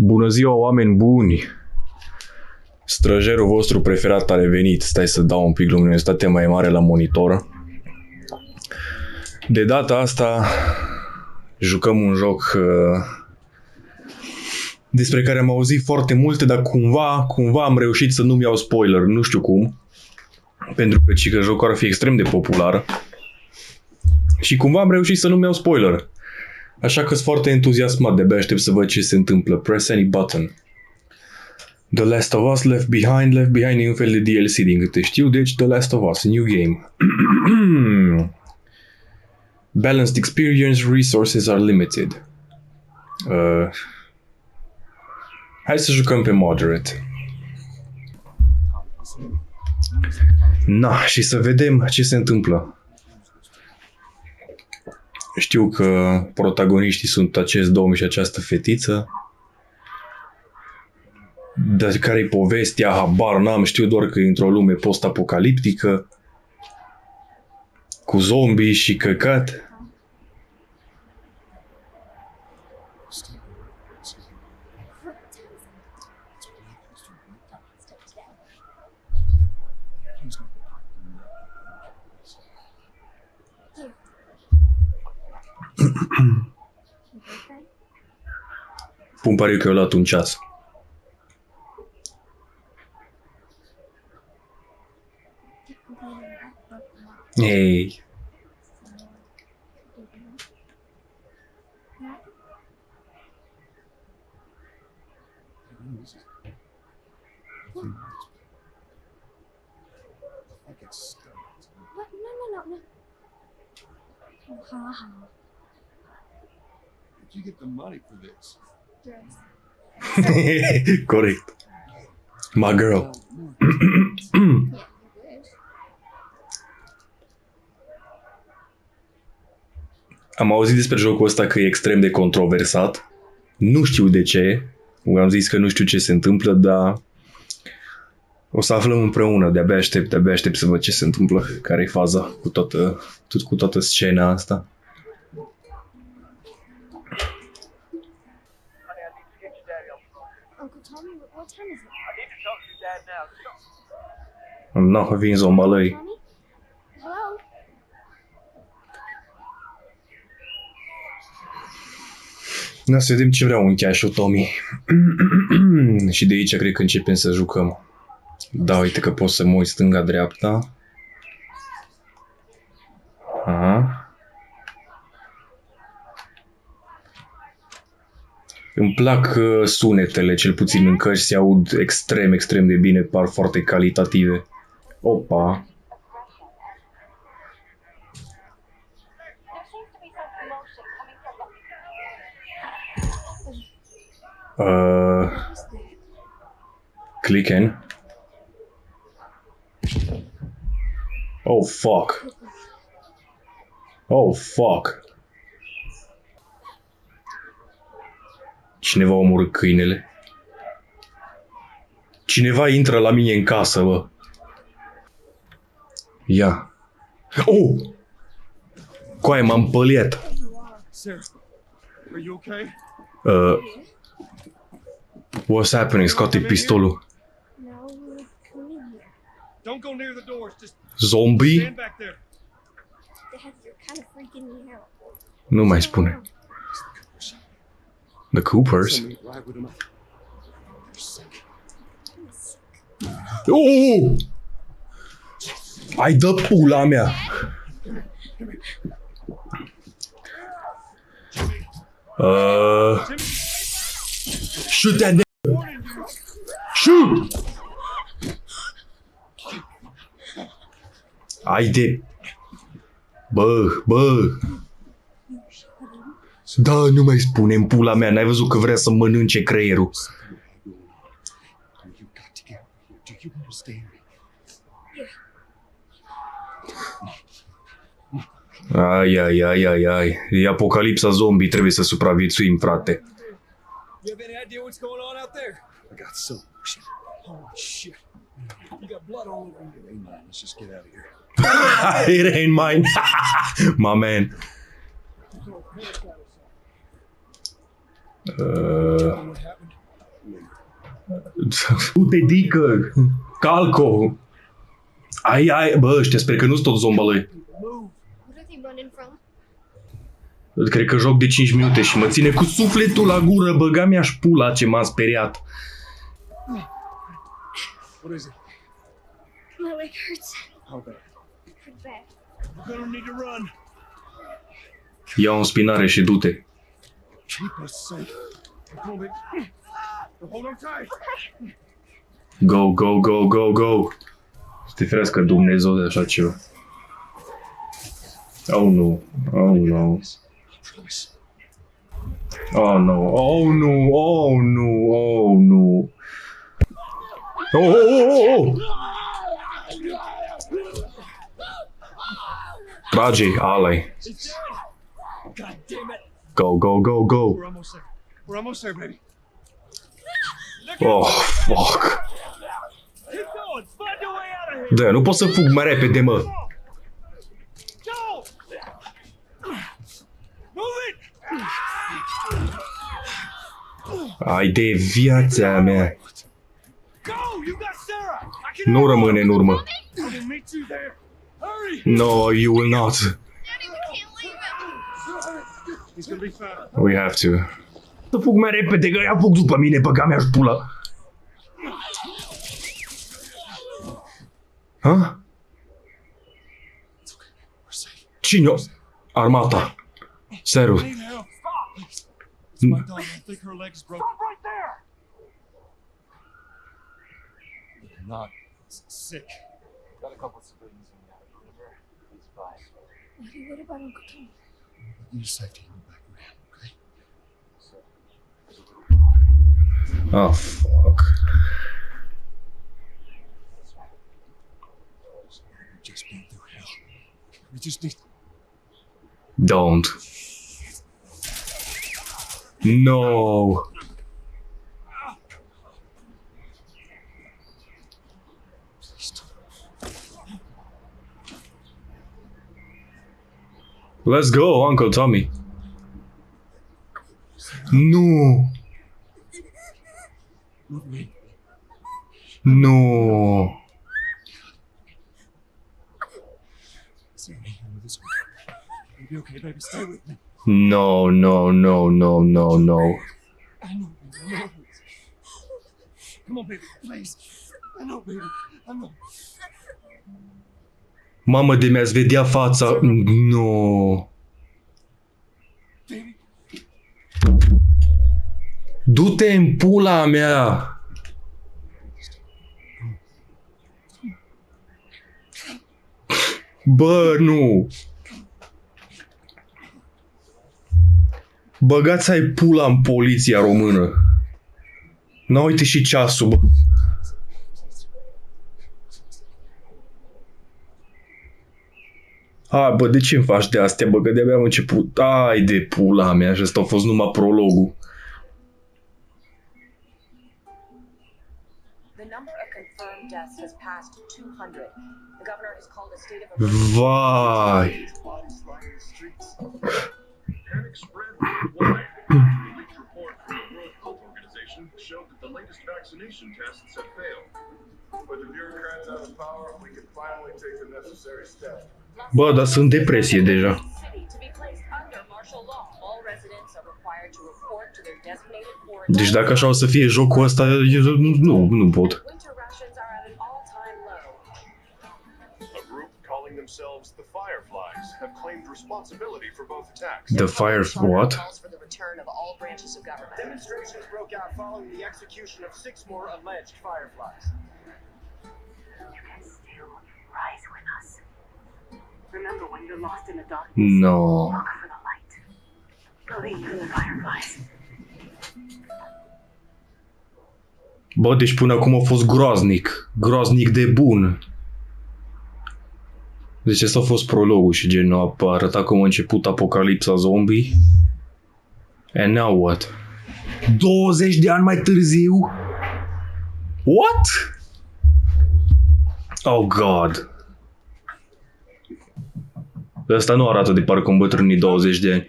Bună ziua, oameni buni! Străjerul vostru preferat a revenit. Stai să dau un pic luminositate mai mare la monitor. De data asta jucăm un joc despre care am auzit foarte multe, dar cumva am reușit să nu-mi iau spoiler, nu știu cum. Pentru că jocul ar fi extrem de popular. Și cumva am reușit să nu-mi iau spoiler. Așa că sunt foarte entuziasmat, de-abia aștept să văd ce se întâmplă. Press any button. The Last of Us, Left Behind e un fel de DLC din câte știu, deci The Last of Us, new game. Balanced experience, resources are limited. Hai să jucăm pe moderate. Și să vedem ce se întâmplă. Știu că protagoniștii sunt acest domn și această fetiță. Dar care-i povestea? Habar n-am, știu doar că e într-o lume post-apocaliptică cu zombii și căcat. Pun pariu că eu luat un ceas. Hey. You get the money for this. Corect. My girl. Am auzit despre jocul ăsta că e extrem de controversat. Nu știu de ce. Am zis că nu știu ce se întâmplă, dar o să aflăm împreună. De-abia aștept să văd ce se întâmplă, care e faza cu toată scena asta. No, vin zombalăi. Să vedem ce vrea unchiașul Tommy. Și de aici cred că începem să jucăm. Da, uite că pot să mă uit stânga-dreapta. Îmi plac sunetele, cel puțin în căști se aud extrem de bine, par foarte calitative. Opa! Click in. Oh fuck. Oh fuck. Cineva a omorât câinele. Cineva intră la mine în casă, bă. Ia. Oh! Coaie, m-am păliat. What's happening? Scoate pistolul. Zombie? Nu mai spune. The Coopers? Oh! Ai dă pula mea! Shoot that nigga! Shoot! Haide! Bă! Da, nu mai spune-mi pula mea, n-ai văzut că vrea să mănânce creierul. Ai. E apocalipsa zombie, trebuie să supraviețuim, frate. It ain't mine. My man. Du-te, dică! Calco! Ai, bă, ăștia, sper că nu sunt tot zombalăi. Move. What are they running from? Cred că joc de 5 minute și mă ține cu sufletul la gură, băga mi-aș pula ce m-a speriat. What is it? My leg hurts. How bad? Pretty bad. We're gonna need to run. Ia-o în spinare și du-te. Keep us safe. Come on, baby. Hold on tight. Go, go, go, go, go. Să te ferească Dumnezeu de așa ceva. Oh, nu. Oh, no. Promise. Oh, no. Oh, nu. Oh, nu. Oh, nu. Oh, oh, oh, oh. Trage, alai. It's dead. God damn it. Go, go, go, go. We're almost there. We're almost there, baby. Oh, fuck. Keep going. Find your way out of here. Da, nu pot să fug mai repede, mă. Go. Move it. Ai de viața mea. Go. You got Sarah. I can. Nu rămâne în urmă. I will meet you there. Hurry. No, you will not. Daddy, we can't leave him. He's gonna be fine. We have to. Să fug mai repede, că ea fug după mine, băga mea-și pula. Ha? We're safe. Cine? Armata. Seru. Need help. Stop. It's my daughter. I think her leg's broken. Stop right there. You're not sick. Got a couple civilians in the river. He's fine. Daddy, what about Uncle Tom? You're safe to get back around, okay? Oh, fuck. We've just been through hell. We just need. Don't. No. Let's go, Uncle Tommy. No. Not me. No. Stay with me. I'm with this one. You'll be okay, baby. Stay with me. No, no, no, no, no, no. I know, baby. I know. Come on, baby. Please. I know, baby. I know. Mamă, de mi-ați vedea fața. No. Baby. Du-te în pula mea. Bă, nu. Băgați ai pula în poliția română. Na, uite și ceasul, bă. Hai, bă, de ce îmi faci de astea, bă, că de-abia am început. Ai de pula mea, și ăsta a fost numai prologul. The number of confirmed deaths has passed 200. The governor has called a state of emergency. Vai. Bodies lining the streets. Panic spread worldwide. A leaked report from the World Health Organization showed that the latest vaccination tests have failed. With the bureaucrats out of power, we can finally take the necessary steps. Bă, dar sunt depresie deja. City to be placed under martial law. All residents are required to report to their designated quarantine. Deci dacă așa o să fie jocul ăsta, eu nu pot. Winter rations are at an all-time low. A group calling themselves the Fireflies have claimed responsibility for both attacks. The fire what? Calls for the return of all branches of government. Demonstrations broke out following the execution of 6 more alleged Fireflies. You can still rise with us. Remember when you're lost in the darkness? No. Look for the light. Believe in the fireflies. Bă, deci până acum a fost groaznic. Groaznic de bun. Deci ăsta a fost prologul și gen a arătat cum a început apocalipsa zombie. And now what? 20 de ani mai târziu? What? Oh God. Ăsta nu arată de parcă îmbătrânit 20 de ani.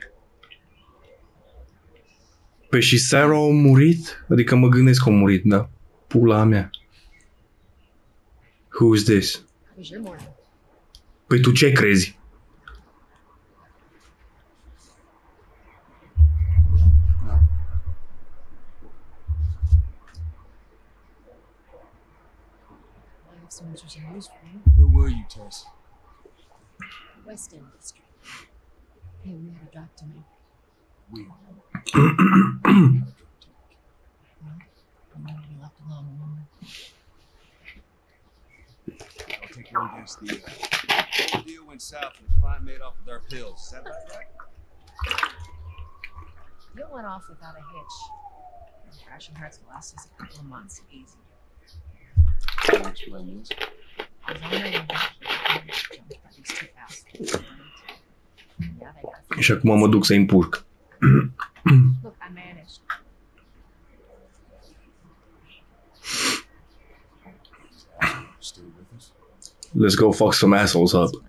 Păi și Sarah a murit? Adică mă gândesc că a murit, da? Pula mea. Who's this? How was your morning? Păi tu ce crezi? I have some interesting news for you. Where were you, Tess? West End District. Hey, we had a drop to make. We. I'm not to be left alone, remember? I'll take your against the whole deal went south and the client made off with our pills. Is that about right? You went off without a hitch. Crashing hearts will last us a couple of months. Easy. Can you explain this? I was on my way back here. Jumped by these two assholes. Yeah, they got Și acum mă duc să-i împurc. Look, I managed. Stay with us. Let's go fuck some assholes up. Who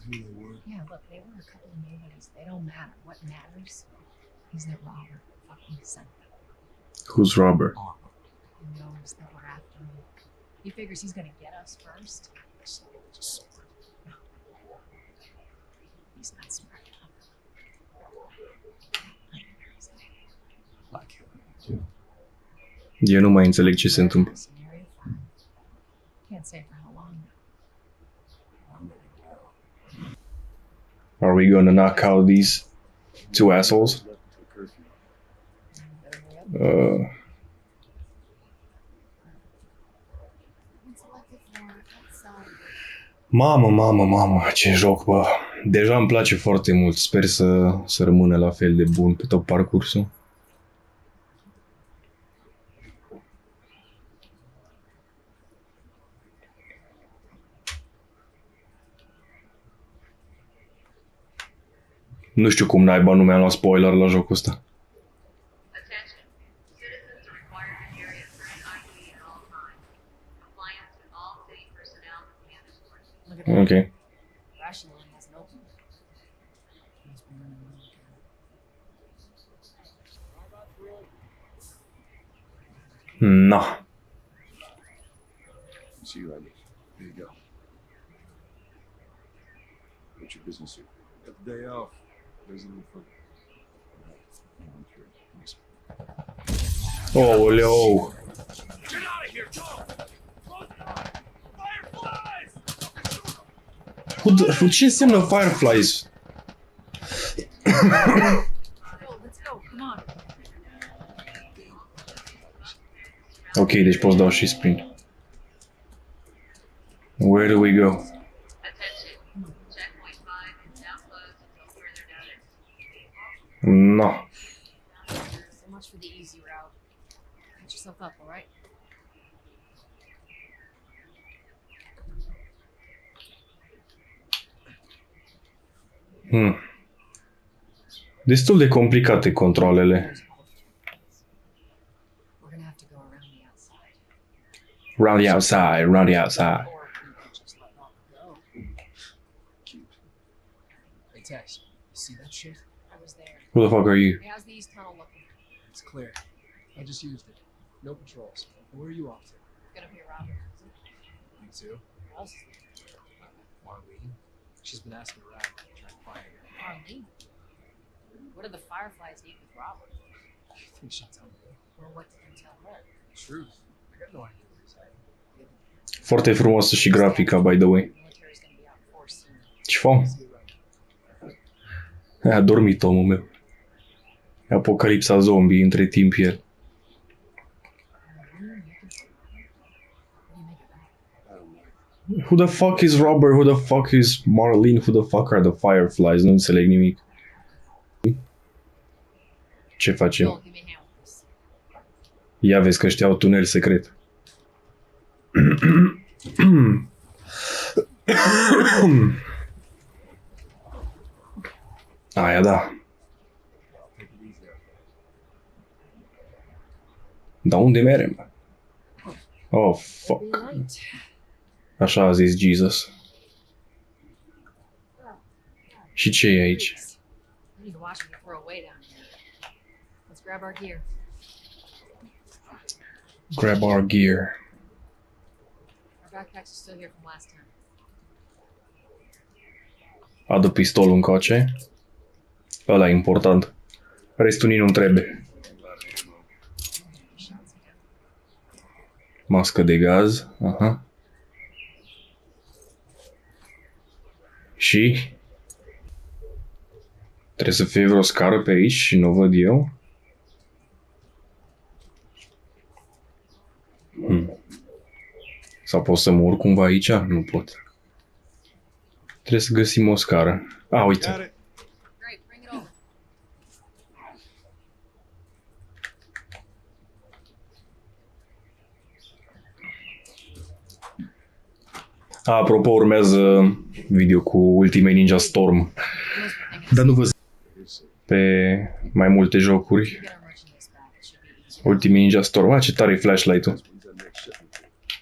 they were. Yeah, look, they were a couple of nobodies. They don't matter. What matters is that Robert fucking sent them. Who's Robert? He knows that we're after him. He figures he's gonna get us first. Just smart. He's not smart enough. I know he's not. Like him. Too. Eu nu mai înțeleg ce se întâmplă. Scenario 5. Can't say for how long. I'm ready to go. Are we gonna knock out these two assholes? Left until curfew. Selected for outside. Mamă, ce joc, bă. Deja îmi place foarte mult. Sper să rămână la fel de bun pe tot parcursul. Nu știu cum naiba nu mi-am luat spoiler la jocul ăsta. Attention. Citizens are required to carry a current ID at all times. Compliance with all city personnel is mandatory. Look at that. Ok. Ration line hasn't opened. He's been running low again. No. See you, Randy. Here you go. What's your business here? Got the day off. There's a little fun. I'm sure. Thanks. Oleo. Get out of here, Joe! Fireflies! Ce înseamnă Fireflies? Go, let's go. Come on. Ok, deci pot dau și sprint. Where do we go? Attention. Checkpoint 5 is now closed until further notice. No. So much for the easy route. Catch yourself up, all right? Destul de complicate controlele. We're gonna have to go around the outside. Round the outside, round the outside. Or we could just let Robert go. Cute. Hey, Tess, you see that shit? I was there. Who the fuck are you? Hey, how's the east tunnel looking? It's clear. I just used it. No patrols. Where are you off to? Gonna be Robert. You too? Who else is there? Marlene? She's been asking around to try and find her. Marlene. What do the Fireflies need with Robert? You think she'd tell me? Well, what did you tell her? Truth. I got no idea what he's hiding. Foarte frumoasă și grafica, by the way. The military's gonna be out in force soon. Ce fac? See you around. A dormit omul meu. Apocalipsa zombie între timp el. Marlene, you can tell Robert. What do you make of that? I don't know. Who the fuck is Robert? Who the fuck is Marlene? Who the fuck are the Fireflies? Nu înțeleg nimic. Ce facem? Joel, give me a hand with this. Ia vezi că ăștia au tunel secret. Aia da. Take it easy there. Dar unde merem? Oh, fuck. Be light. Așa a zis Jesus. Și ce e aici? You need to watch me throw away down here. grab our gear. Grab our gear. Our backpacks are still here from last time. Adu pistolul încoace. Ăla e important. Restul nici nu trebuie. Mască de gaz. Aha. Și? Trebuie să fie vreo scară pe aici și nu o văd eu. Sau pot să mă urc cumva aici? Nu pot. Trebuie să găsim o scară. Uite. Great, bring it over. Apropo, urmează video cu Ultimate Ninja Storm. Dar nu vă pe mai multe jocuri. Get our merchandise back. It should be easier. Ultimate Ninja Storm. Ce tare e flashlight-ul.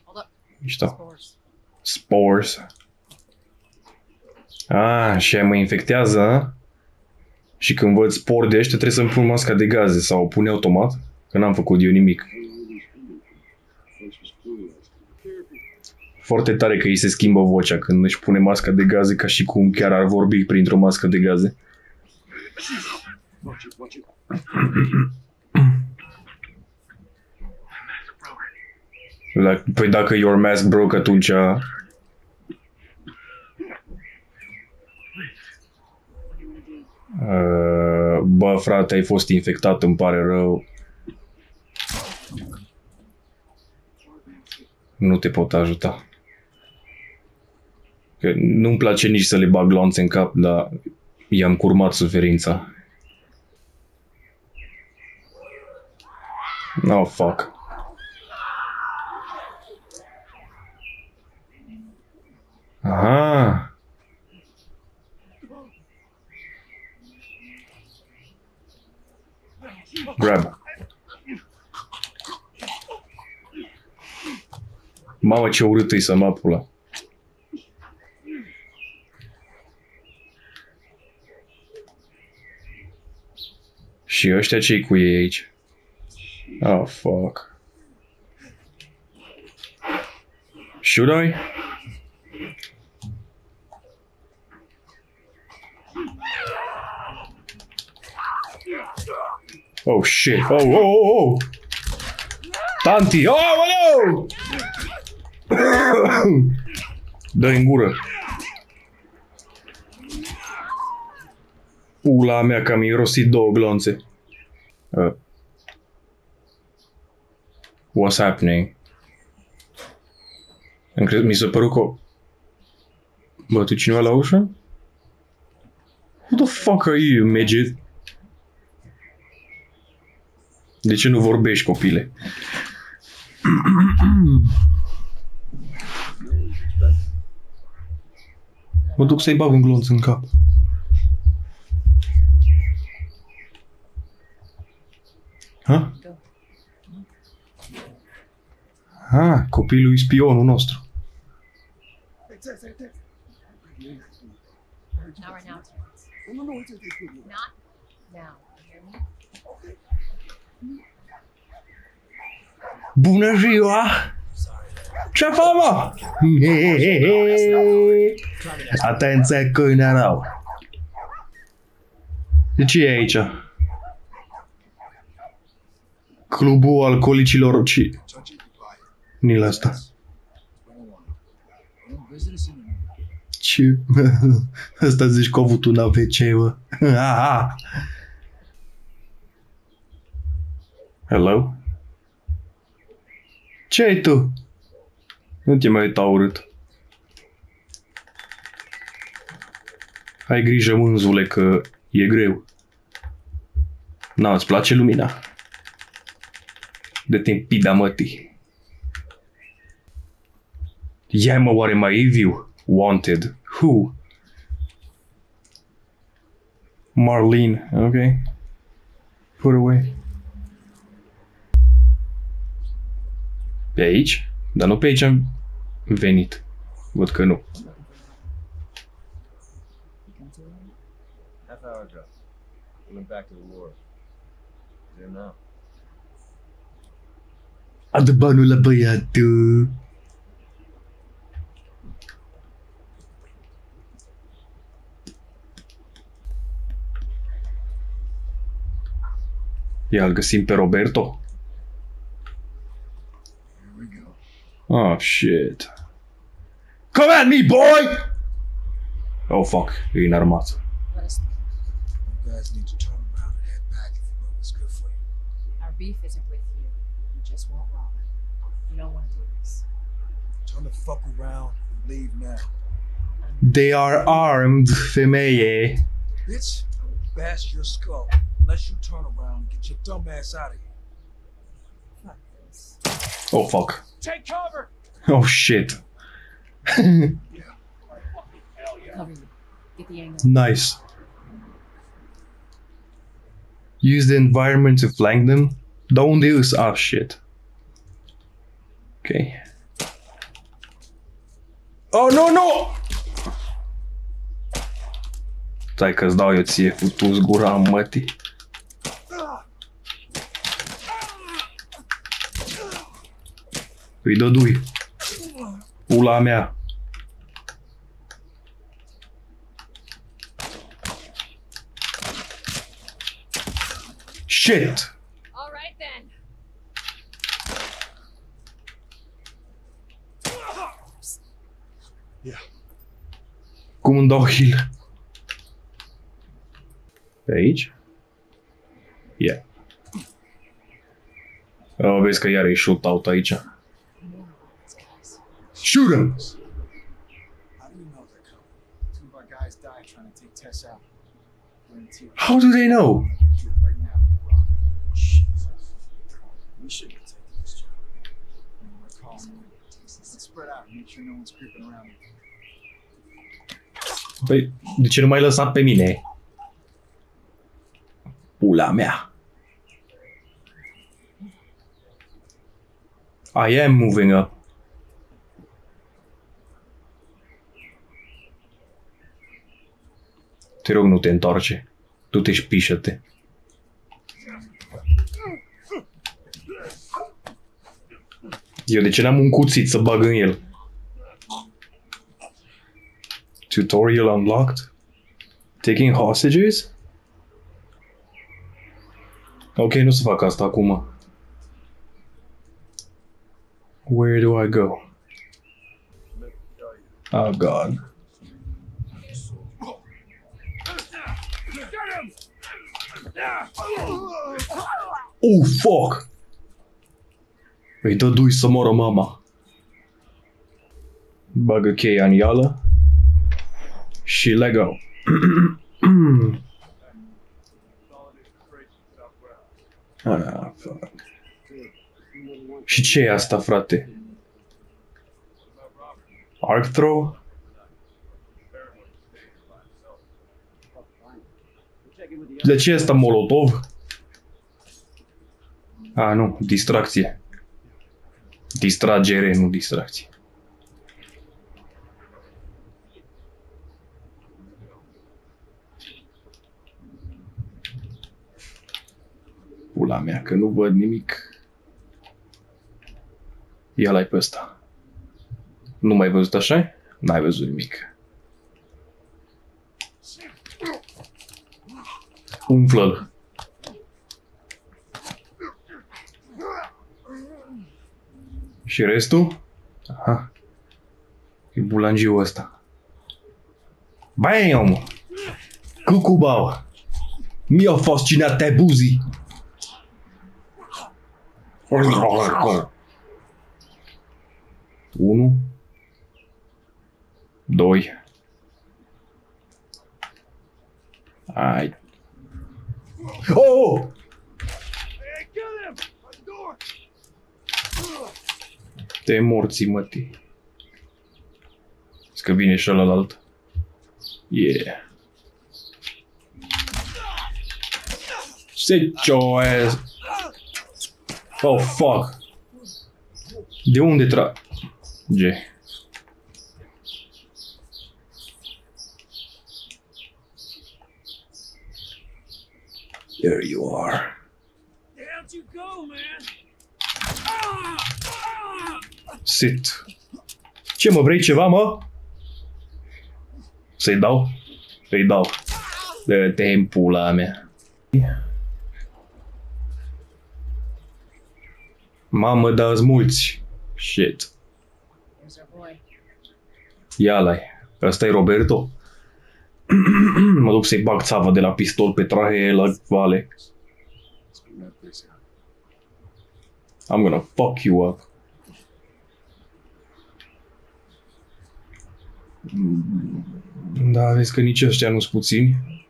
Hold up. Mișto. Spores. Spores. Și aia mă infectează, a? Și când văd spori de ăștia trebuie să-mi pun masca de gaze sau o pune automat, că n-am făcut eu nimic. Foarte tare că îi se schimbă vocea când își pune masca de gaze ca și cum chiar ar vorbi printr-o mască de gaze. Păi dacă your mask broke, atunci... Bă, frate, ai fost infectat, îmi pare rău. Nu te pot ajuta. Că nu-mi place nici să le bag glonțe în cap, dar i-am curmat suferința. No, fuck. Aha. Grab. Mamă, ce urât e să mă pula. Și ăștia ce-i cu ei aici? Oh, fuck. Should I? Oh, shit. Oh. Tanti! Oh, no! Dă-i în gură. Pula mea că am irosit 2 glonțe. What's happening? Mi s-a părut că... Bătut cineva la ușă? Who the fuck are you, midget? De ce nu vorbești, copile? Mă duc să-i bag un glonț în cap. Ha? Copilul e spionul nostru. Not right now, Terrence. No, it's Not now. You hear me? Bună ziua! Ce fac, mă? Atenție, câine rău. De ce e aici? Clubul alcoolicilor... Ni-l asta. Ce? Asta zici că a avut un AVC, bă. Hello? Ce ai tu? Nu te mai uita urât. Ai grijă, mânzule, că e greu. Na, îți place lumina? De te pida mătii. Ia mă, oare mai e viu? Wanted. Who? Marlene. Ok. Put away. Pe aici? Dar nu pe aici am venit. Văd că nu. Half hour ago. We went back to the wharf. Do now. Adă banul la băiatul. Ia-l găsim pe Roberto. Here we go. Oh, shit. Come at me, boy! Oh, fuck. E înarmat. Let us. You guys need to turn around and head back if you know what's good for you. Our beef isn't with you. You just won't rob it. You don't want to do this. Turn the fuck around and leave now. They are armed, femeie. Bitch, I will bash your skull unless you turn around and get your dumb ass out of here. Fuck this. Oh, fuck. Take cover! Oh, shit. Cover you. Get the angle. Nice. Use the environment to flank them. Dar unde îs? Ah, shit. Ok. Oh, no, no! Stai că-ți dau eu ție futus gura în mătii. Îi dădui. Pula mea. Shit! All right then. Cum îmi dau heal? Pe aici? Yeah. Oh, vezi că iar e shootout aici. Shoot him! How do you know they're coming? Two of our guys died trying to take Tess out. Guarantee it. How do they know? Here right now, Rob. Jesus. We shouldn't have taken this job. We're calling. Let's spread out and make sure no one's creeping around. Păi, de ce nu m-ai lăsat pe mine? Pula mea. I am moving up. Te rog, nu te întoarce. Du-te și pișă-te. Eu de ce n-am un cuțit să bag în el? Tutorial unlocked? Taking hostages? Ok, nu o să fac asta acum. Where do I go? Oh, God. Oh, fuck! Îi dădui să moră mama. Bagă cheia în ială. Și lego. Ah, fuck. Și ce e asta, frate? Arc throw? De ce e asta molotov? Ah, nu, distracție. Distragere, nu distracție. Pula mea, că nu văd nimic. Ia-l-ai pe ăsta. Nu mai ai văzut așa? N-ai văzut nimic. Umflă-l. Și restul? Aha. E bulangiul ăsta. Bam! Cucubau! Mi-a fascinat te buzi! Unu. 2. Hai. Oh! Te morții, mătii. Zici că vine și ălalt. Yeah. Sit your ass. Oh, fuck. De unde trage? There you are. Sit. Ce mă, vrei ceva, mă? Să-i dau? Îi dau. Dă-te în pula mea. Mamă, dar mulți. Shit. There's our boy. Ia-l-ai. Ăsta e Roberto. Mă duc să-i bag țava de la pistol pe trahe la vale. I'm gonna fuck you up. Da, vezi că nici ăștia nu-s puțini.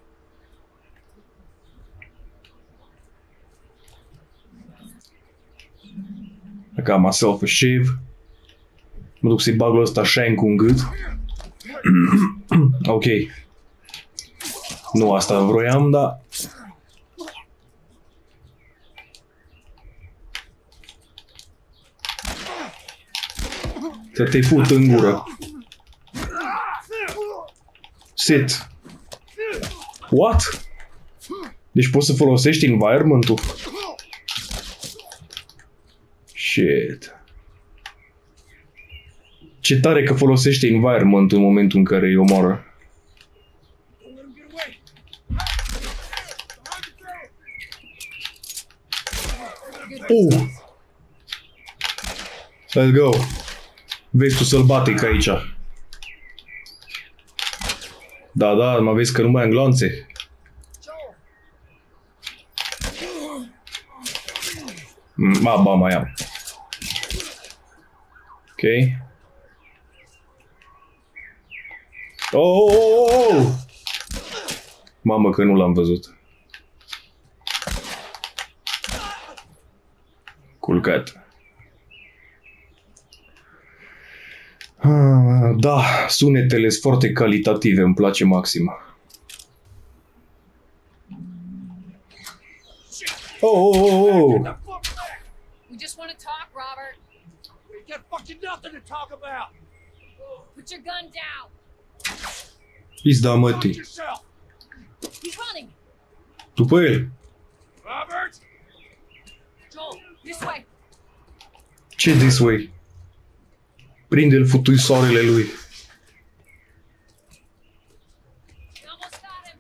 I got myself a shave. Mă duc să-i bag lui ăsta shank-ul în gât. Ok. Nu asta vroiam, dar... Să te fut în gură. Sit. What? Deci poți să folosești environment-ul? Shit. Ce tare că folosește environment-ul în momentul în care îi omoară. Let's go. Vestul sălbatic aici. Da, da, mă vezi că nu mai am glonțe. Ba, mai am. Ok. Oh! Mamă că nu l-am văzut. Culcat. Da, sunetele sunt foarte calitative, îmi place maxim. Oh! We just want to talk, Robert. We got fucking nothing to talk about. Put your gun down. Pizda mătii. Yourself, He's running. După el. Robert. Joel, this way. Ce this way? Prinde-l futui soarele lui. We almost got him.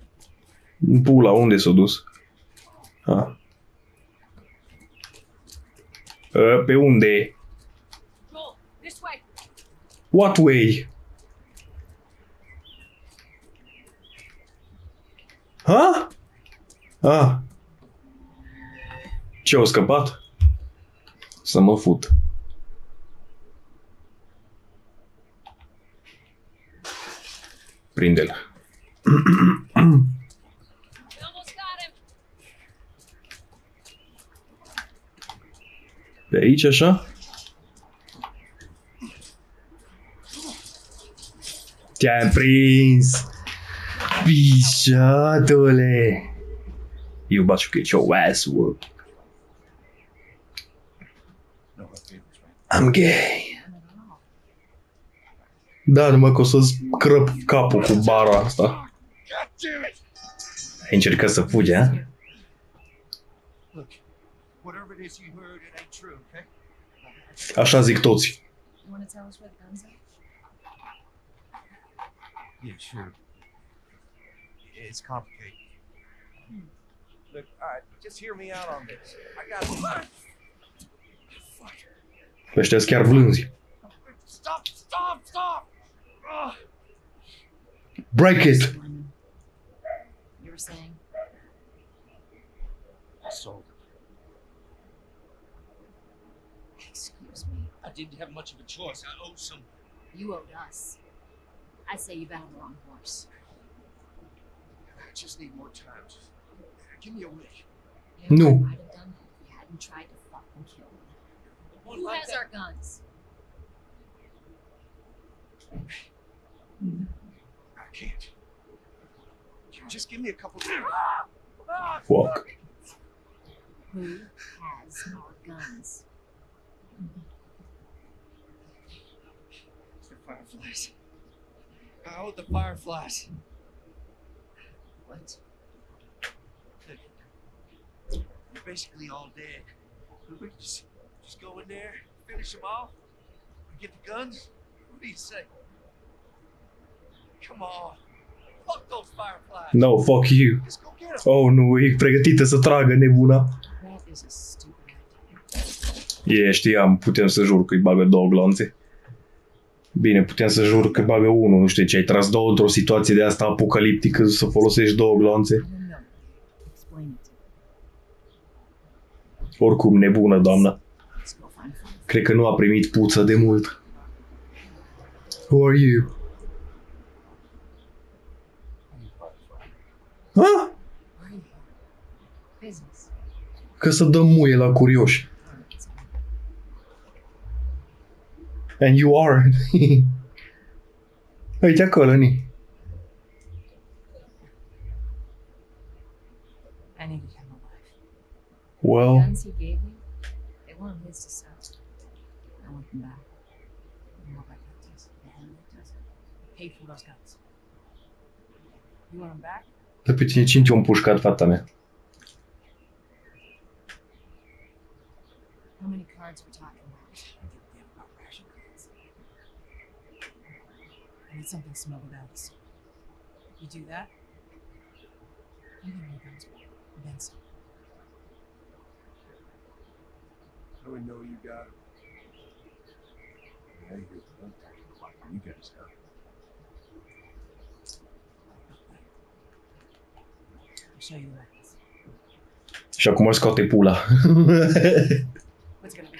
În pula, unde s-a dus? Ah. Pe unde? Joel, this way. What way? Ha? Ah. Ce-au scăpat? Să mă fut. Prinde-l. We almost got him. Pe aici, așa? Te-am prins! Pișatule! You about to get your ass whooped. I'm gay. Da, numai că o să-ți crăp capul cu bara asta. Ai încercat să fugi, ha? Look, whatever it is you heard, it ain't true, okay? Așa zic toți. You want to tell us where the guns are? Yeah, sure. It's complicated. Look, all right, just hear me out on this. I got Ăștia sunt chiar vlânzi. Stop! Break it! You were saying? I sold it. Excuse me. I didn't have much of a choice. I owed some. You owed us. I say you battled the wrong horse. I just need more time. Just give me a week. No. You might have done that if you hadn't tried to fucking kill me. One Who like has that. our guns? I can't. Just give me a couple days. Fuck. Who has our guns? The Fireflies. I owe the Fireflies. What? You're basically all dead. We could just go in there, finish them off, and get the guns. What do you say? Come on. Fuck those fireflies. No, fuck you. Just go get them. Oh, nu, e pregătită să tragă nebuna. That is a stupid idea. Știam, putem să jur că îi bagă 2 glonțe. Bine, putem să jur că bagă 1, nu știu ce, ai tras 2 într-o situație de asta apocaliptică să folosești 2 glonțe. I don't know. Explain it to me. Oricum, nebună, doamna. Let's go find fun. Cred că nu a primit puță de mult. Who are you? Ha? Why are you here? Business. Că să dăm muie la curioși. And you are. Uite acolo, ni. I needed him alive. Well, Guns he gave me, they weren't his to sell. I want them back. You know about that does. The hell it does. I paid for those guns. You want them back? de pe tine cine te-a împușcat, fata mea? How many cards we're talking about? I think we have about ration cards. I need something smuggled out. So you do that, you give me the guns back. And then some. How do we know you got it? Yeah, you're the one talking about you guys have. I'll show you the weapons. Și acum își scoate pula. What's it gonna be? I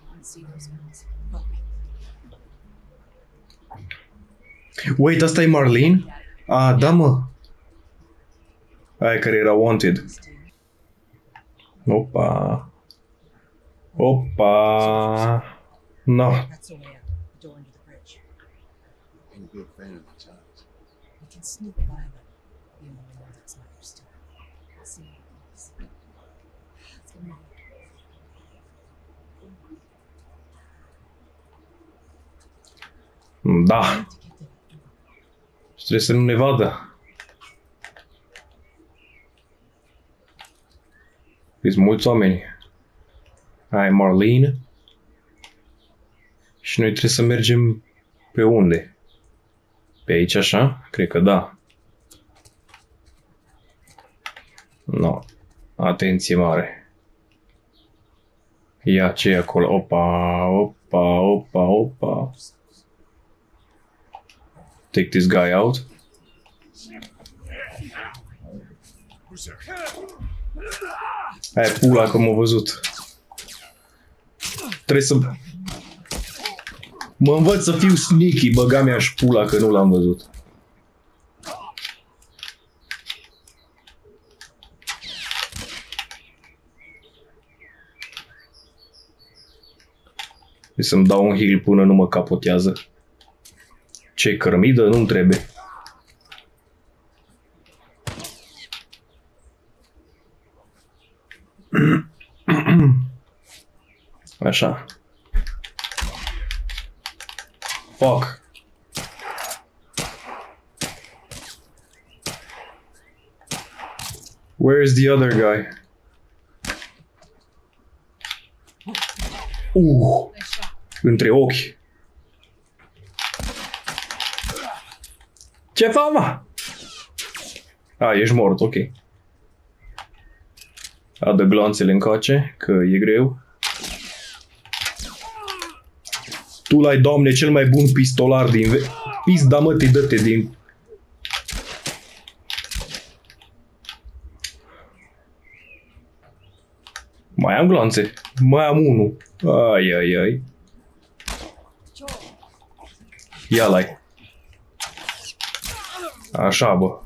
want to see those guns. Look. Wait, asta e Marlene? Ah, da, mă. Aia care era wanted. Opa. Opa. No. That's the way out. The door into the bridge. Ain't a big fan of the times. We can sneak by them. The only one that's not understood. I'll see how it goes. It's gonna be Da. to get to that door. Și trebuie să nu ne vadă. Sunt mulți oameni. Ai Marlene. Și noi trebuie să mergem pe unde? Pe aici așa? Cred că da. No. Atenție mare. Ia ce e acolo? Opa, opa, opa, opa. Take this guy out. Aia pula că m-a văzut. Trebuie să... Mă învăț să fiu sneaky, băga mea și pula că nu l-am văzut. Trebuie să-mi dau un heal până nu mă capotează. Ce cărămidă? Nu-mi trebuie. Așa. Fuck. Where is the other guy? Între ochi. Ce fac, mă? A, ești mort, ok. Adă gloanțele încoace, că e greu. Tu l-ai, Doamne, cel mai bun pistolar din... Pizda, mă, te dă-te din... Mai am gloanțe. Mai am unul. Ai, ai, ai. Ia-l-ai. Așa, bă.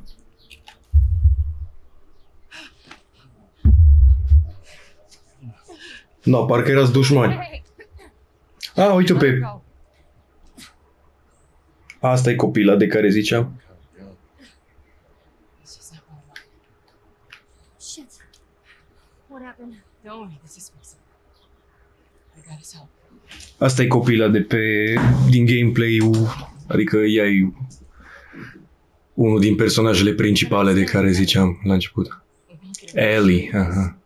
No, parcă erați dușmani. Ah, uite pe... Asta e copila de care ziceam. Shit. What happened? Don't worry, this is fixing. I got his help. Asta e copila de pe... din gameplay-ul... Adică ea e... unul din personajele principale de care ziceam la început. Ellie, aha.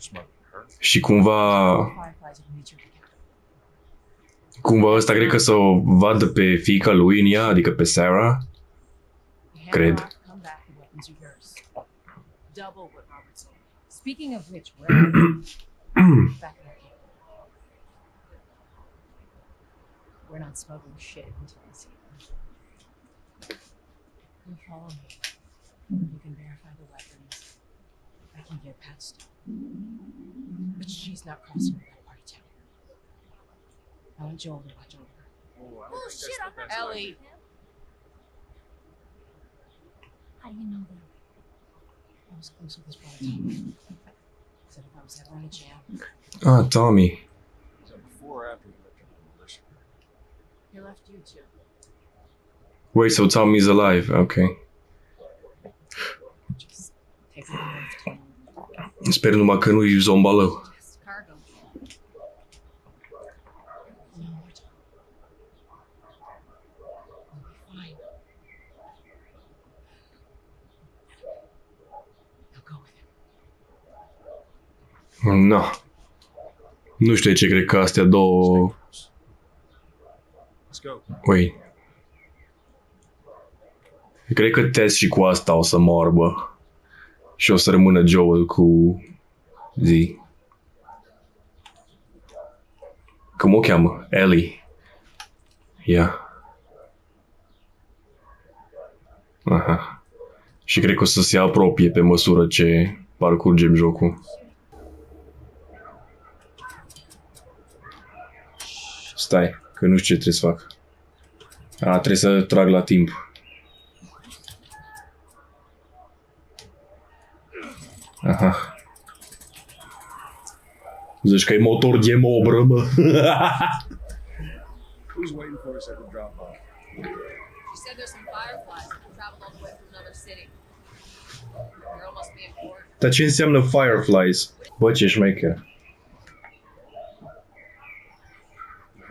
smuggling her. Și cumva... Fireflies will meet you together. Cumva ăsta cred că să o vadă pe fiica lui în ea, adică pe Sarah. You hand Cred. her off, come back, the weapons are yours. Double what Robert sold. Speaking of which, where are you? Back in our camp. We're not smuggling shit until I see them. You follow me. You can verify the weapons. I can get past. But she's not crossing that part of town. I want Joel to watch over her. Oh shit, I'm not Ellie. How do you know that? I was close with this part of town. Said if I was ever in a jam, Ah, Tommy. So before or after you left the militia? he left you too. Wait, so Tommy's alive. Okay. Just takes a little of time. Sper numai că nu-i zombalău. Just cargo. No more time. We'll be fine. Now go with him. No. Nu știu de ce cred că astea două... Let's go. Ui. Cred că Tess și cu asta o să moarbă. Și o să rămână Joel cu zi. Cum o cheamă? Ellie. Ia. Aha. Și cred că o să se apropie pe măsură ce parcurgem jocul. Stai, că nu știu ce trebuie să fac. Trebuie să trag la timp. Aha. Zici că e motor de mobră, mă. Who's waiting for us at the drop off? She said there's some fireflies that traveled all the way from another city. The girl must be important. Dar ce înseamnă Fireflies? Bă, ce șmecher.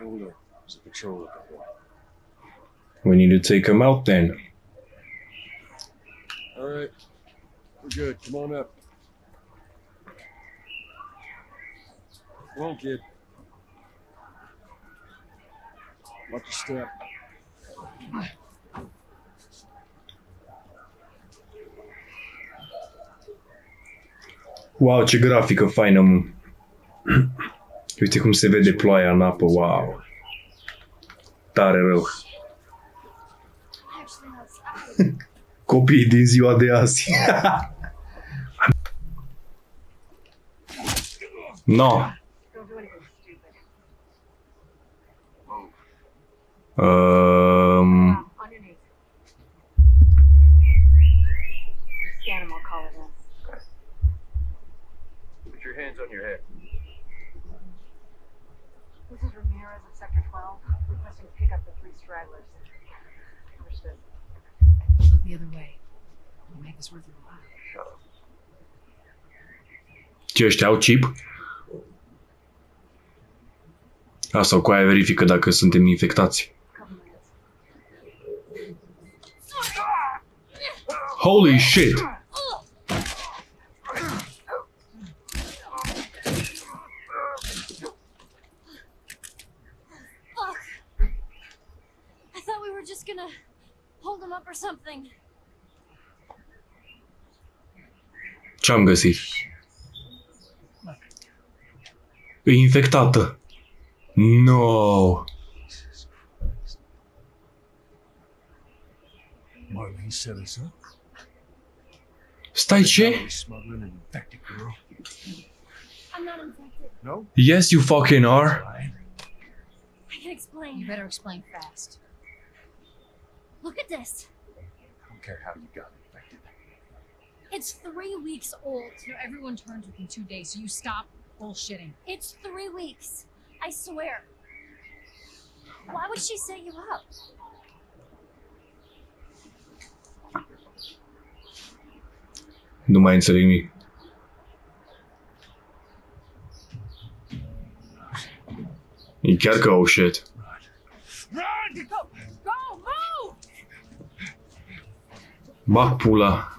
Hold up. There's a patrol looking for. We need to take them out then. All right. We're good. Come on up. Come on, kid. Watch your step. Wow, ce grafică faină, mă. Uite cum se vede ploaia în apă, wow. Tare rău. Actually, outside. Copiii din ziua de azi. No. Don't do anything stupid. Underneath. Scan him, I'll call it in. Put your hands on your head. This is Ramirez at Sector 12, requesting pickup for 3 stragglers. Understood. Look the other way. We'll make this worth your while. Ce ăștia au chip? Asta cu aia verifică dacă suntem infectați. Holy shit! Fuck! I thought we were just gonna hold him up or something. Ce-am găsit? E infectată. No. Marlene set us up. Stai, ce? Smuggling an infected girl. I'm not infected. No? Yes, you fucking are. Fine. I can explain. You better explain fast. Look at this. I don't care how you got infected. It's 3 weeks old. You know, everyone turns within 2 days, so you stop bullshitting. It's 3 weeks. I swear. Why would she set you up? Nu mai înțeleg nimic. E chiar că oh shit. Run! Go! Go! Move! Bag pula.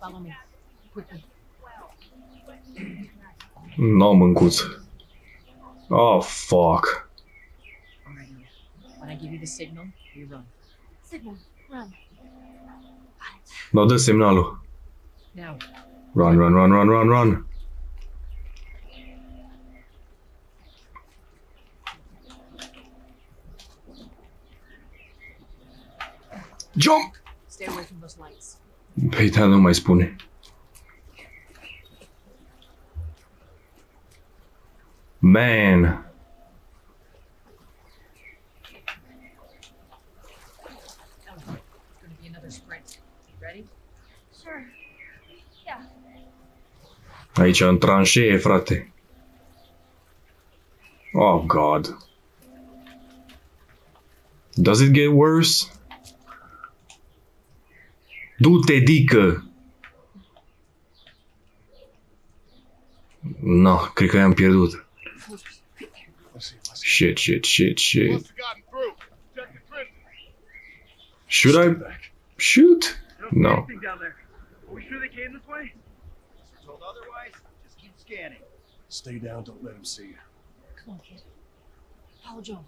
Follow me. Quickly. No, mâncuț. Oh, fuck. Alright, Mia. When I give you the signal, you run. Signal. Run. No, dă semnalul. Now. Run, run, run, run, run, run. Jump! Stay away from those lights. Păi da, nu mai spune. Man. Ellen, it's gonna be another sprint. Ready? Sure. Yeah. Aici în tranșee, frate. Oh, God. Does it get worse? Du-te, dică! No, cred că i-am pierdut. Shit, shit, shit, shit. Must have gotten through. Check the trenches. Should I shoot? No. Anything down there. Are we sure they came this way? You're told otherwise, just keep scanning. Stay down, don't let him see you. Come on, kid. Follow Joel.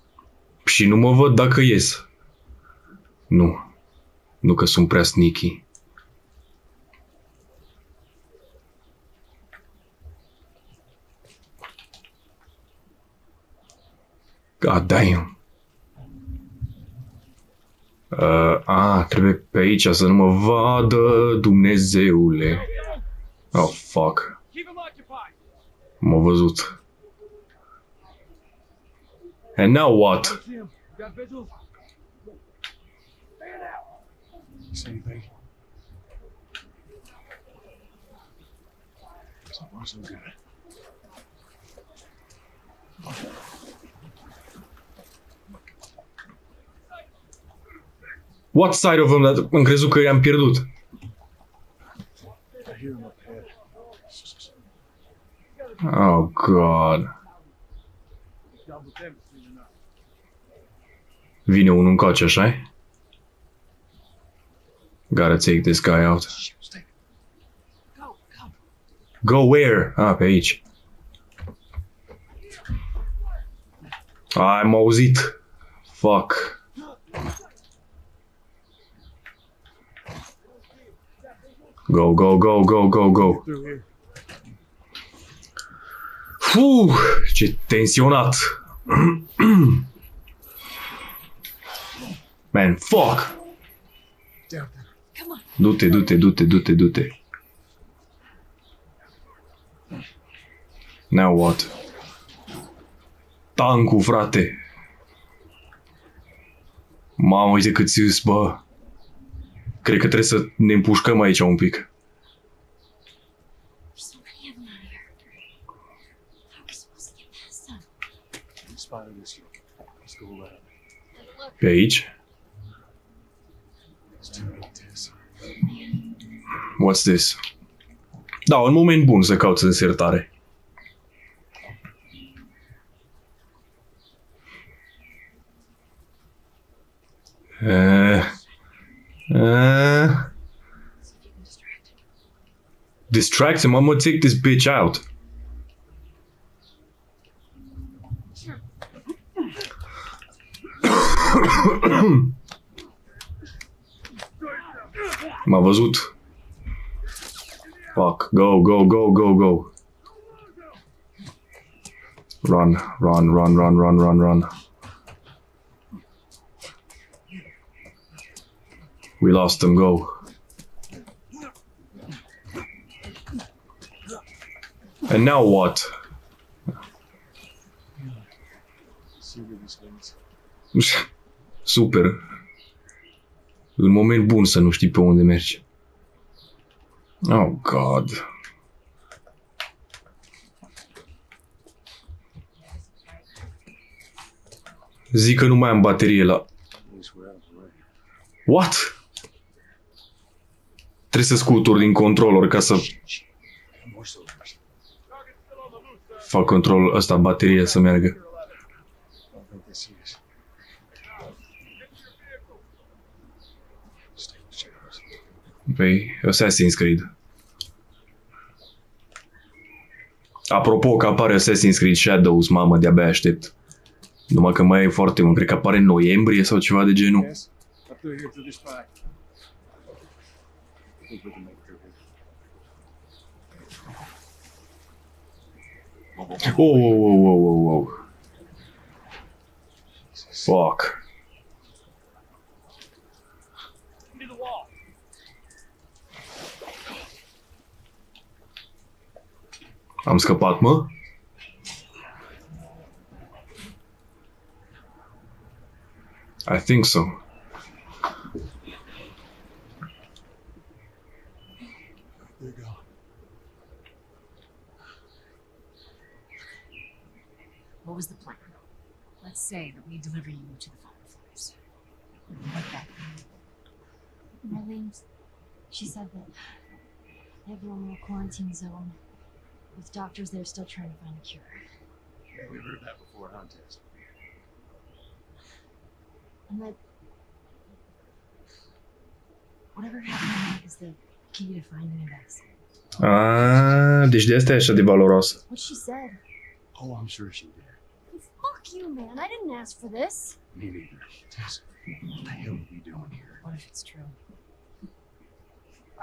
Și nu mă văd dacă ies. Nu. Nu că sunt prea sneaky. God damn. Trebuie pe aici să nu mă vadă, Dumnezeule. Oh, fuck. M-a văzut. And now what? See anything? So far, so good. What side of him? Am crezut că i-am pierdut. I hear him up ahead. Oh, God. Vine unul încoace, așa-i? Gotta take this guy out. Go, go. Go where? Pe aici. Am auzit. Fuck. Go, go, go, go, go, go. Ce tensionat. Man, fuck. Come on. Du-te, du-te, du-te, du-te, du-te. Now what? Tancul, frate. Mamă, uite cât ți-s, bă. Cred că trebuie să ne împușcăm aici un pic. There's so many of them out here. How are we supposed to get past them? We spotted this. Let's go around. Pe aici? It's too many tests. What's this? Da, un moment bun să cauți însertare. Distract him. I'm gonna take this bitch out. M-a văzut. Fuck. Go, go, go, go, go. Run, run, run, run, run, run, run. We lost them. Go. And now what? See where this leads. Super. Un moment bun să nu știi pe unde mergi. Oh, God. Zic că nu mai am baterie la... At least we're out of the way. What? Trebuie să scutur din controller ca să More soldiers. fac controlul ăsta, baterie să meargă. I don't think they see us. Stay with shadows. Păi, Assassin's Creed. Apropo că apare Assassin's Creed Shadows, mamă, de-abia aștept. Numai că mai e foarte mult, cred că apare în noiembrie sau ceva de genul. Yes. Up through here, through this spot. I think we can make it through here. Oh. Fuck. Into the wall. Am scăpat, mă? I think so. There you go. What was the plan? Let's say that we deliver you to the Fireflies. What then? Marlene, she said that everyone in a quarantine zone with doctors there still trying to find a cure. Yeah, we've heard that before, huh, Tess? And that whatever happened is the key to finding a vaccine. Ah, deci de asta e așa de valoros. What she said. Oh, I'm sure she did. Fuck you, man. I didn't ask for this. Me neither. Tess, what the hell are we doing here? What if it's true?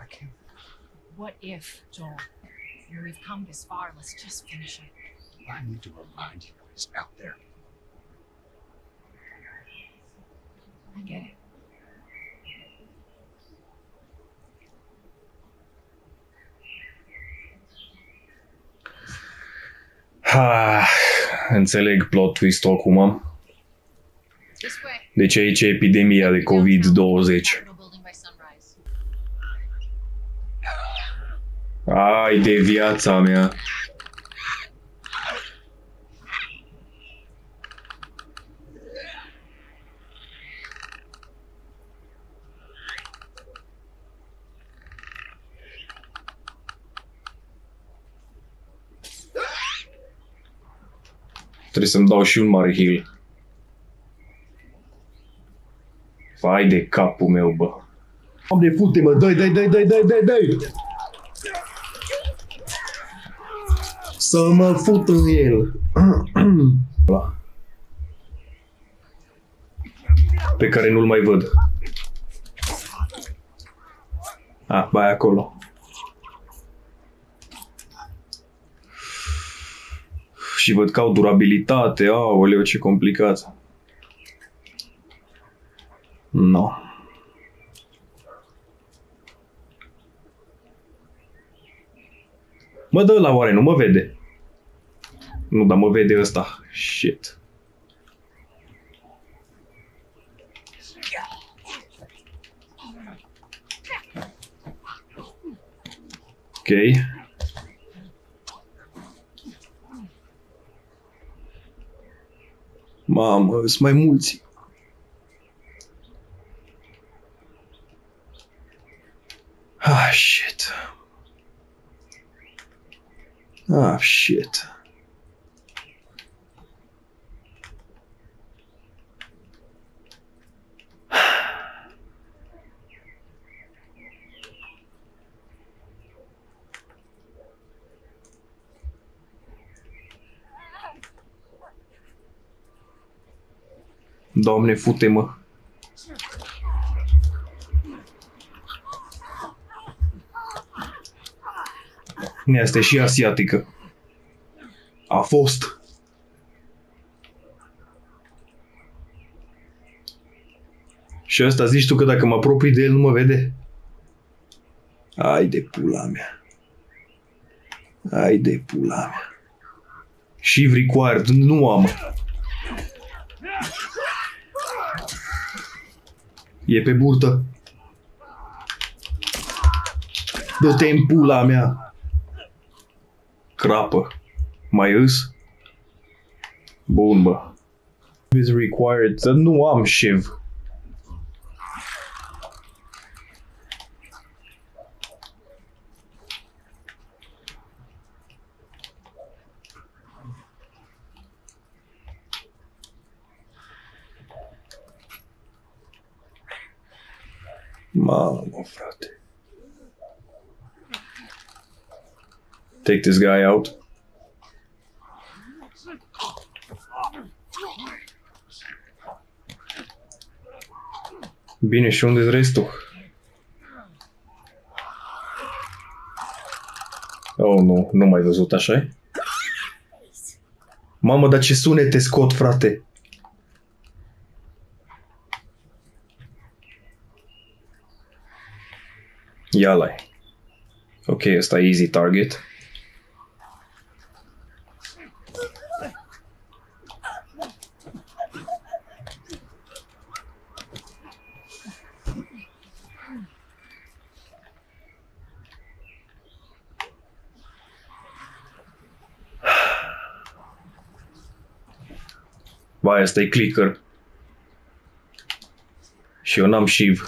I can't. What if, Joel? I mean, we've come this far. Let's just finish it. I need to remind you it's out there. I get it. Înțeleg plot twist-ul acum. This way. Deci aici e epidemia de COVID-20. Capitol building by sunrise. Ai de viața mea. Trebuie să-mi dau și un mare heal. Vai de capul meu, bă. Doamne, fute-mă, dai! Să mă fut în el. Pe care nu-l mai văd. Ah, ba, e acolo. Și văd că au durabilitate. Aoleu, ce complicat. No. Mă dă la oare, nu mă vede? Nu, dar mă vede ăsta. Shit. Ok. Mamă, sunt mai mulți. Ah, shit. Ah, shit. Doamne, fute-mă. Asta e și asiatică. A fost. Și ăsta zici tu că dacă mă apropii de el nu mă vede? Ai de pula mea. Ai de pula mea. Shiv required. Nu am. E pe burtă. Dă-te în pula mea. Crapă. Mai îs? Bun, bă. Is required. Dar nu am Shiv. Mamă, frate. Take this guy out. Bine, și unde-s restul? Oh, nu, nu mai văzut, așa? Mamă, dar ce sunete scot, frate! Ia-l-ai. Ok, ăsta e easy target. Vai, ăsta e clicker. Și eu n-am shiv.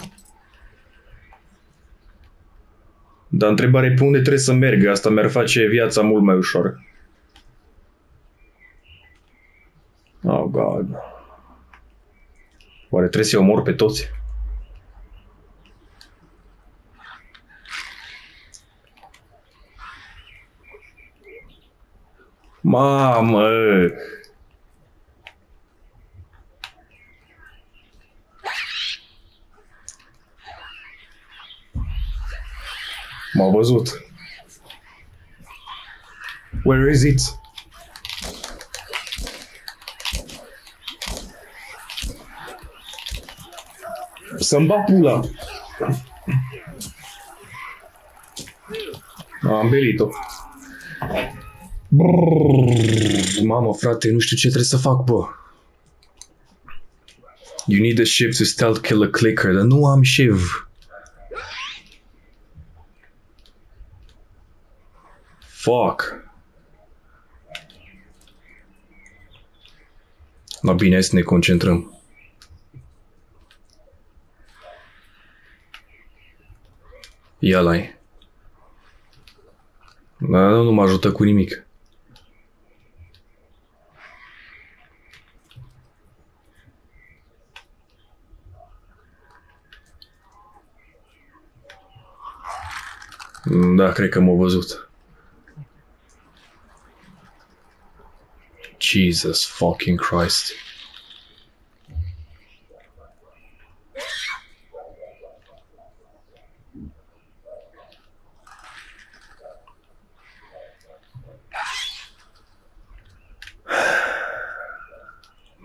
Dar întrebarea e pe unde trebuie să merg. Asta mi-ar face viața mult mai ușor. Oh, God. Oare trebuie să-i omor pe toți? Mamă! M-au văzut. Where is it? Să-mi bat pula. Am belit-o. Mamă, frate, nu știu ce trebuie să fac, bă. You need a shiv to stealth kill a clicker, dar nu am shiv. Fuck. No bine, hai să ne concentrăm. Ia-l-ai. Dar nu mă ajută cu nimic. Da, cred că m-au văzut. Jesus fucking Christ.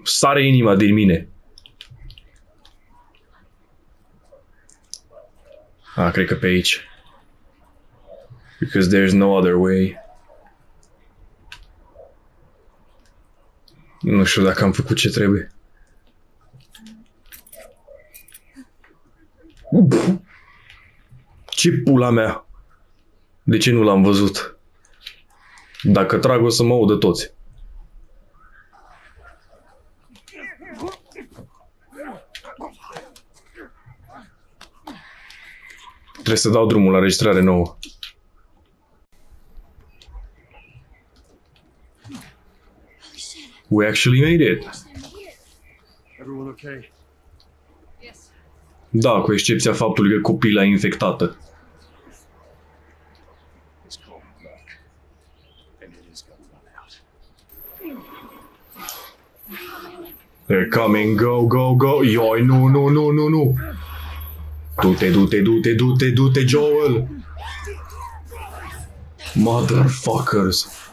Sare inima din mine. Cred că pe aici. Because there's no other way. Nu știu dacă am făcut ce trebuie. Ce pula mea? De ce nu l-am văzut? Dacă trag o să mă audă toți. Trebuie să dau drumul la registrare nouă. We actually made it. Everyone okay? Yes. Da, cu excepția faptului că copila e infectată. It's cold luck. And it is gonna run out. They're coming, go, go, go. Ioi, nu, nu, nu, nu, nu. Du-te, du-te, du-te, du-te, du-te, Joel. Motherfuckers.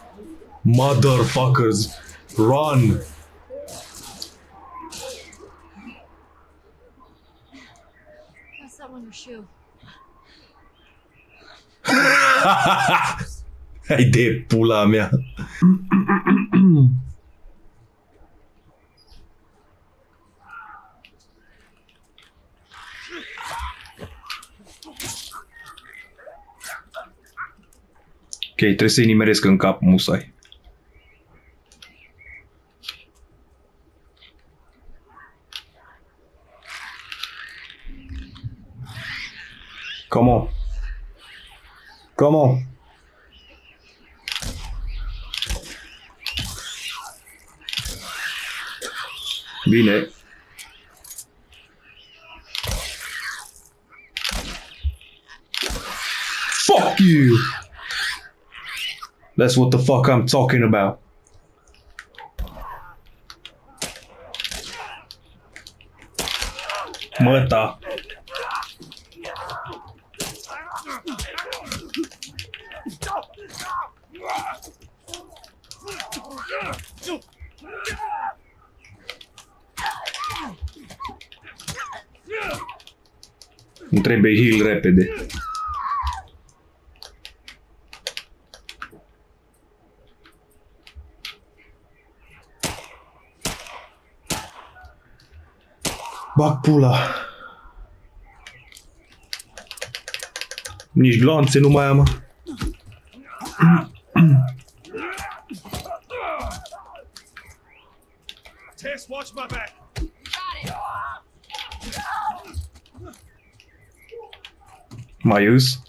Motherfuckers. Run. Pass that one your shoe. Hai de pula mea. Ok, trebuie să-i nimeresc în cap musai. Come on. Come on. Bine. Fuck you. That's what the fuck I'm talking about. Măta. Îmi trebuie heal repede. Bag pula. Nici gloanțe nu mai am. Tess, watch my back. Mai îs?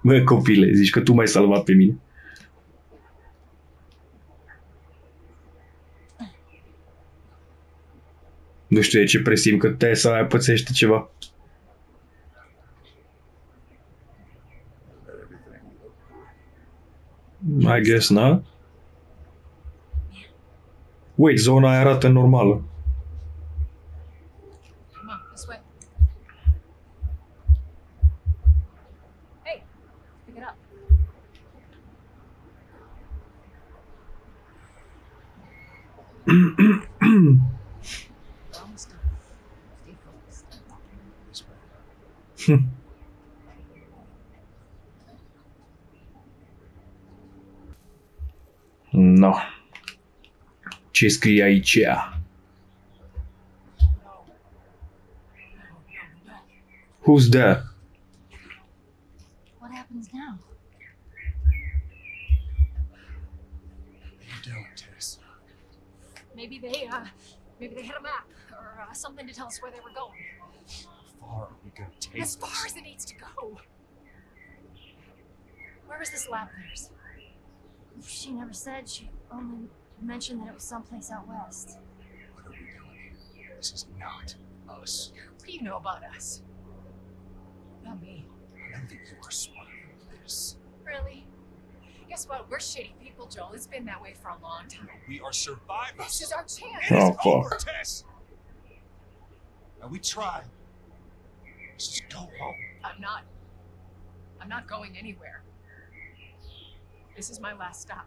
Bă, copile, zici că tu m-ai salvat pe mine. Nu știu de ce presimt că Tessa aia pățește ceva. I guess not. Wait, zona aia arată normală. Come on, this way. Hey, pick it up. We're almost done. Stay focused. This way. No. Ce scrie aici? Who's there? What happens now? What are you doing, Tess? Maybe they had a map or something to tell us where they were going. How far are we gonna take As far this? as it needs to go. Where is this lab of theirs? She never said. She only mentioned that it was someplace out west. What are we doing here? This is not us. What do you know about us? About me. I know that you are smarter than this. Really? Guess what? We're shitty people, Joel. It's been that way for a long time. We are survivors. This is our chance. It is Oh, fuck. over, Tess. Now we tried. Let's just go home. I'm not going anywhere. This is my last stop.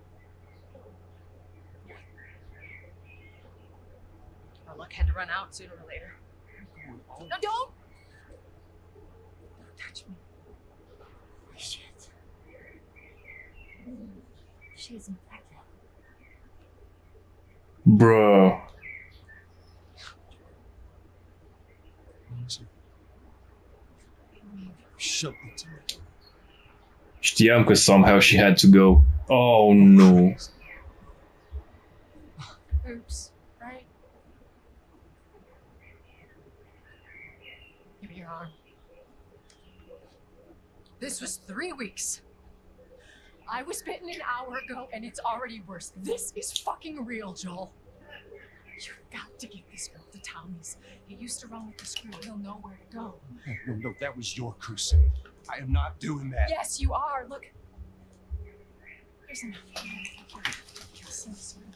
Our luck had to run out sooner or later. Going home. No, don't! Don't touch me. Shit. She's infected. Bro. Show it to me. Știam că somehow she had to go. Oh no. Oops, right? Give me your arm. This was 3 weeks. I was bitten an hour ago and it's already worse. This is fucking real, Joel. You've got to get this girl to Tommy's. He used to run with the screw. He'll know where to go. No, that was your crusade. I am not doing that. Yes, you are. Look. Here's enough. Kill some sweet.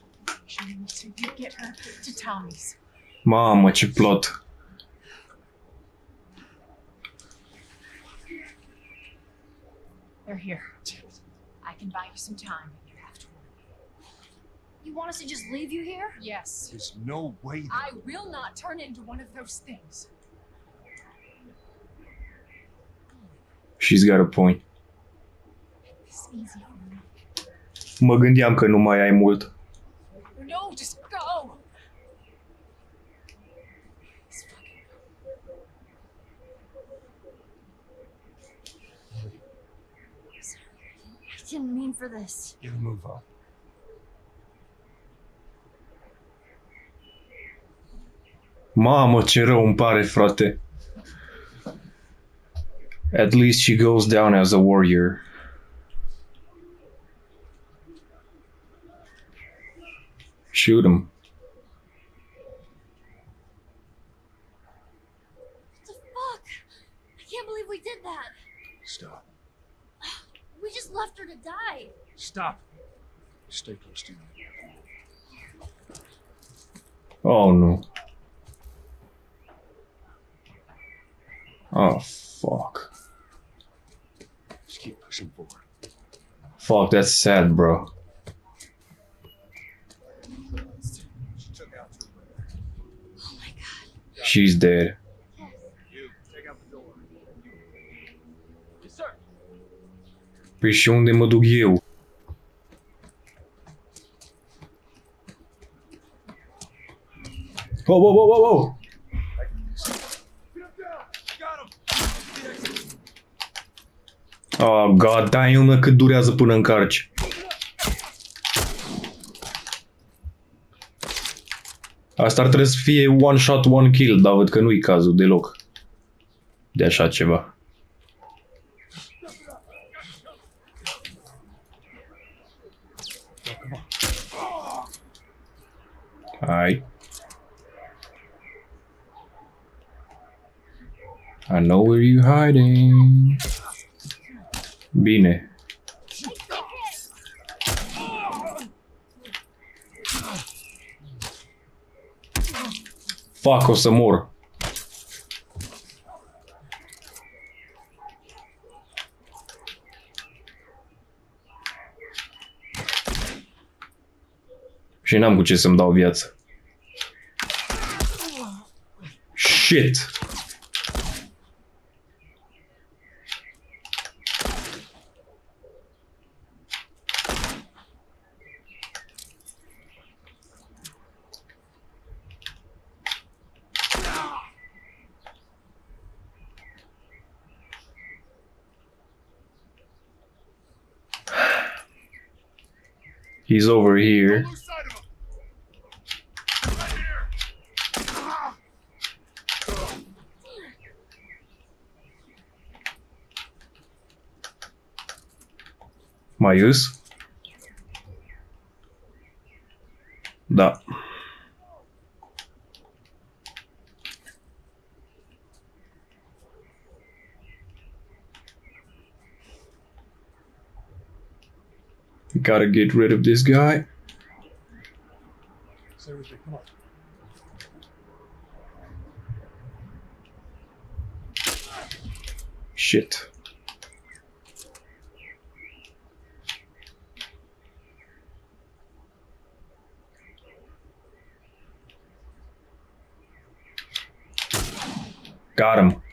So you get her to Tommy's. Mamă, ce plot. They're here. I can buy you some time, but you have to work. You want us to just leave you here? Yes. There's no way that I will not turn into one of those things. She's got a point. It's easy for me. Mă gândeam că nu mai ai mult. No, just go. Just fucking go. I didn't mean for this. get a move on. Mamă, ce rău îmi pare, frate. At least she goes down as a warrior. Shoot him. What the fuck? I can't believe we did that. Stop. We just left her to die. Stop. Stay close to me. Oh, nu. Oh, fuck. Just keep pushing forward. Fuck, that's sad, bro. She took out your brother. Oh my god. She's dead. You take out the door. Yes, sir. Păi și unde mă duc eu? Oh, oh, oh, oh, oh! Oh, god damn, cât durează până încarci. Asta ar trebui să fie one shot, one kill, dar văd că nu-i cazul deloc de așa ceva. Hai. I know where you hiding. Bine. Fuck, o să mor. Și n-am cu ce să-mi dau viață. Shit! He's over here. Lose sight of him. Right here. Mai ies? Da. Gotta get rid of this guy. Stay with me. Come on. Shit. Got him.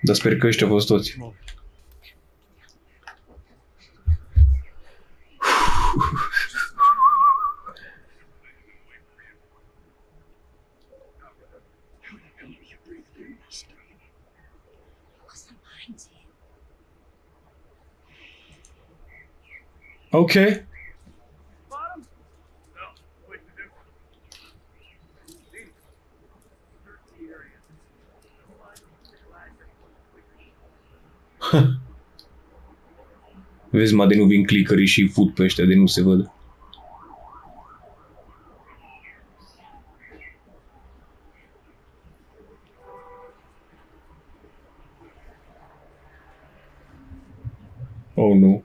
Dar sper că ăștia au fost toți. Wasn't lying to you. Okay. Bottom? No. Wait, the difference. See? Dirty area. Vezi, mă, de nu vin clickerii și fut pe ăștia, de nu se văd. Oh, no.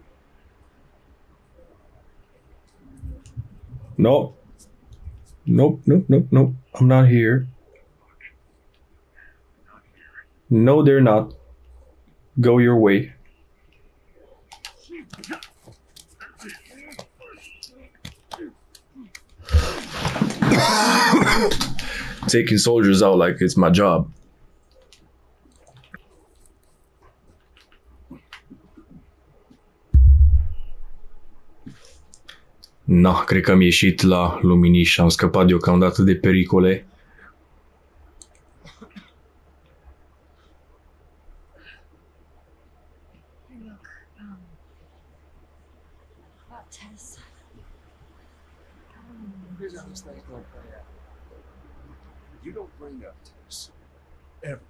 No. Nope, nope, nope, nope. I'm not here. No, they're not. Go your way. Taking soldiers out like it's my job. Na, cred că am ieșit la luminiș și am scăpat deocamdată de pericole. Look, about Tess. Here's how this thing's gonna play out. You don't bring up Tess. Ever.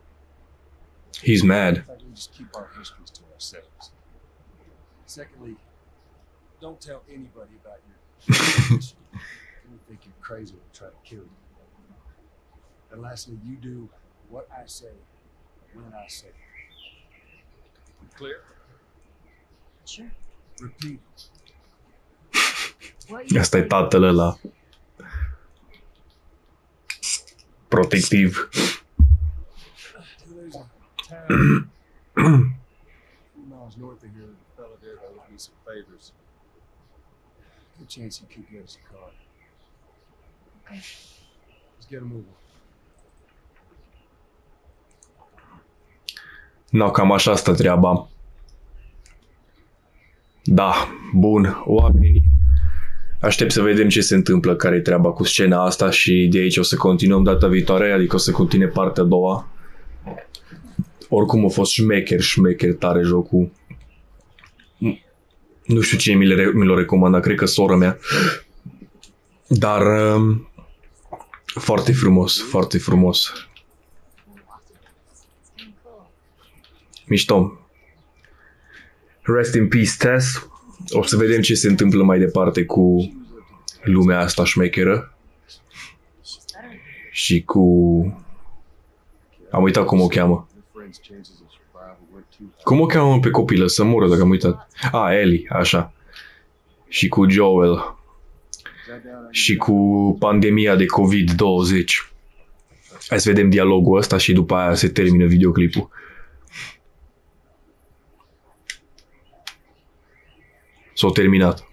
He's mad. In fact, we just keep our histories to ourselves. Secondly, don't tell anybody about your situation. We think you're crazy and try to kill you. And lastly, you do what I say when I say it. Clear? Sure. Repeat. What you Asta e tatăl ăla. Protectiv. There's a town a few miles north of here. The fella there owes me some favors. Good chance he could get us a car. Okay. Let's get him moving. No, cam așa stă treaba. Da, bun, oamenii. Aștept să vedem ce se întâmplă, care e treaba cu scena asta și de aici o să continuăm data viitoare, adică o să continue partea a doua. Oricum a fost șmecher tare jocul. Nu știu cine mi l-a recomandat, cred că sora mea. Dar foarte frumos, foarte frumos. Mișto. Rest in peace, Tess. O să vedem ce se întâmplă mai departe cu lumea asta șmecheră. Și cu... Am uitat cum o cheamă. Cum o cheamă pe copilă? Să mură dacă am uitat. Ellie, așa. Și cu Joel. Și cu pandemia de COVID-20. Hai să vedem dialogul ăsta și după aia se termină videoclipul. S-a terminat.